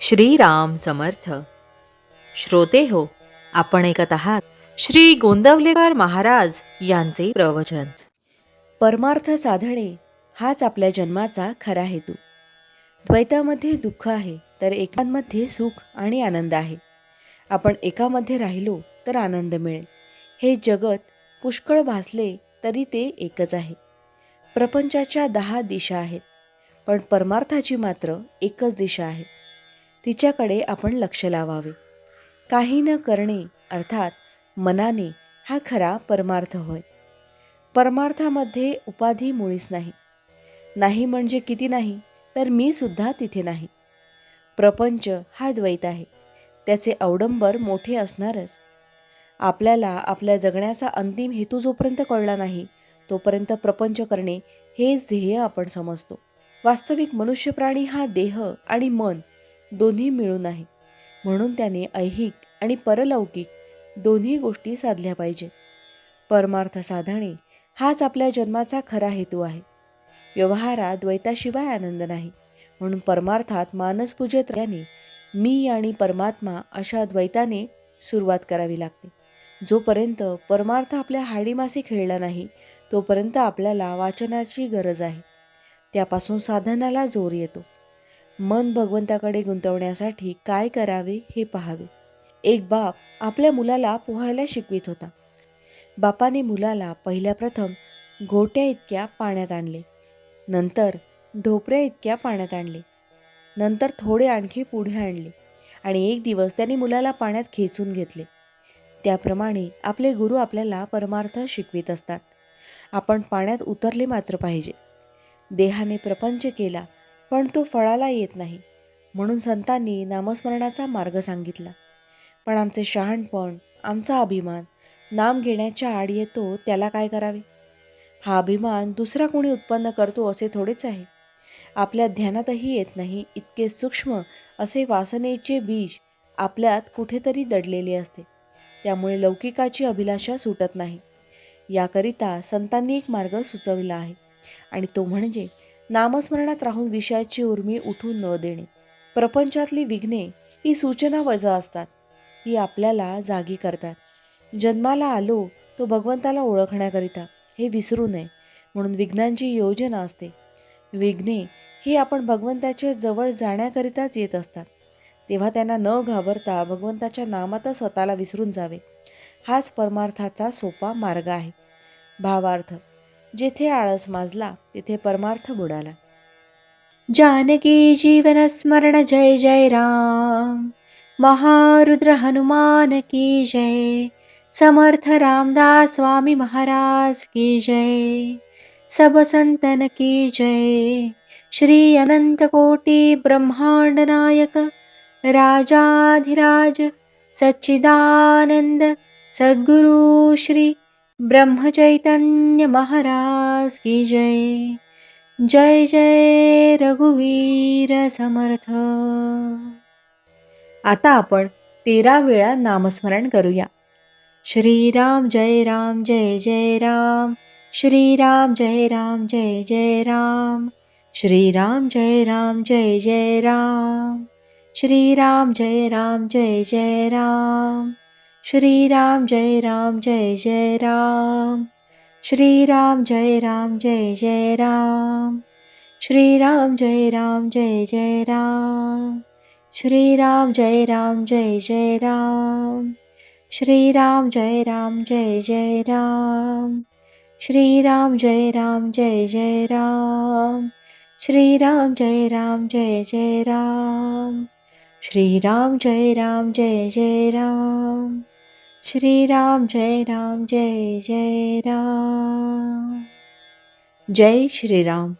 श्रीराम समर्थ. श्रोते हो, आपण ऐकत आहात श्री गोंदवलेकर महाराज यांचे प्रवचन. परमार्थ साधणे हाच आपल्या जन्माचा खरा हेतू. द्वैतामध्ये दुःख आहे तर एकांमध्ये सुख आणि आनंद आहे. आपण एकामध्ये राहिलो तर आनंद मिळेल. हे जगत पुष्कळ भासले तरी ते एकच आहे. प्रपंचाच्या 10 दिशा आहेत, पण परमार्थाची मात्र एकच दिशा आहे. तिच्याकडे आपण लक्ष लावावे. काही न करणे अर्थात मनाने हा खरा परमार्थ होय. परमार्थामध्ये उपाधी मुळीच नाही. नाही म्हणजे किती नाही, तर मी सुद्धा तिथे नाही. प्रपंच हा द्वैत आहे, त्याचे अवडंबर मोठे असणारच. आपल्याला आपल्या जगण्याचा अंतिम हेतू जोपर्यंत कळला नाही तोपर्यंत प्रपंच करणे हेच ध्येय आपण समजतो. वास्तविक मनुष्य प्राणी हा देह आणि मन दोन्ही मिळून आहे. म्हणून त्याने ऐहिक आणि परलौकिक दोन्ही गोष्टी साधल्या पाहिजे. परमार्थ साधणे हाच आपल्या जन्माचा खरा हेतू आहे. व्यवहारात द्वैताशिवाय आनंद नाही. म्हणून परमार्थात मानसपूजेत राहिल्याने मी आणि परमात्मा अशा द्वैताने सुरुवात करावी लागते. जोपर्यंत परमार्थ आपल्या हाडीमासे खेळला नाही तोपर्यंत आपल्याला वाचनाची गरज आहे. त्यापासून साधनाला जोर येतो. मन भगवंताकडे गुंतवण्यासाठी काय करावे हे पाहावे. एक बाप आपल्या मुलाला पोहायला शिकवित होता. बापाने मुलाला पहिल्या प्रथम घोट्या इतक्या पाण्यात आणले, नंतर ढोपऱ्या इतक्या पाण्यात आणले, नंतर थोडे आणखी पुढे आणले आणि एक दिवस त्यांनी मुलाला पाण्यात खेचून घेतले. त्याप्रमाणे आपले गुरु आपल्याला परमार्थ शिकवित असतात. आपण पाण्यात उतरले मात्र पाहिजे. देहाने प्रपंच केला पण तो फळाला येत नाही, म्हणून संतांनी नामस्मरणाचा मार्ग सांगितला. पण आमचे शहाणपण, आमचा अभिमान नाम घेण्याच्या आड येतो, त्याला काय करावे? हा अभिमान दुसरा कोणी उत्पन्न करतो असे थोडेच आहे. आपल्या ध्यानातही येत नाही इतके सूक्ष्म असे वासनेचे बीज आपल्यात कुठेतरी दडलेले असते. त्यामुळे लौकिकाची अभिलाषा सुटत नाही. याकरिता संतांनी एक मार्ग सुचविला आहे आणि तो म्हणजे नामस्मरणात राहून विषयाची उर्मी उठू न देणे. प्रपंचातली विघ्ने ही सूचना वजा असतात, ती आपल्याला जागी करतात. जन्माला आलो तो भगवंताला ओळखण्याकरिता, हे विसरू नये म्हणून विघ्नांची योजना असते. विघ्ने ही आपण भगवंताच्या जवळ जाण्याकरिताच येत असतात. तेव्हा त्यांना न घाबरता भगवंताच्या नामातच स्वतःला विसरून जावे. हाच परमार्थाचा सोपा मार्ग आहे. भावार्थ: जेथे आळस माजला तेथे परमार्थ बुडाला. जानकी जीवन स्मरण जय जय राम. महारुद्र हनुमान की जय. समर्थ रामदास स्वामी महाराज की जय. सब संतन की जय. श्री अनंत कोटि ब्रह्मांड नायक राजाधिराज सच्चिदानंद सद्गुरु श्री ब्रह्मचैतन्य महाराज की जय. जय जय रघुवीर समर्थ. आता आपण 13 वेळा नामस्मरण करूया. श्रीराम जय राम जय जय राम. श्रीराम जय राम जय जय राम. श्रीराम जय राम जय जय राम. श्रीराम जय राम जय जय राम. श्रीराम जय राम जय जय राम. श्रीराम जय राम जय जय राम. श्रीराम जय राम जय जय राम. श्रीराम जय राम जय जय राम. श्रीराम जय राम जय जय राम. श्रीराम जय राम जय जय राम. श्रीराम जय राम जय जय राम. श्रीराम जय राम जय जय राम. श्रीराम जय राम जय जय राम. जय श्रीराम.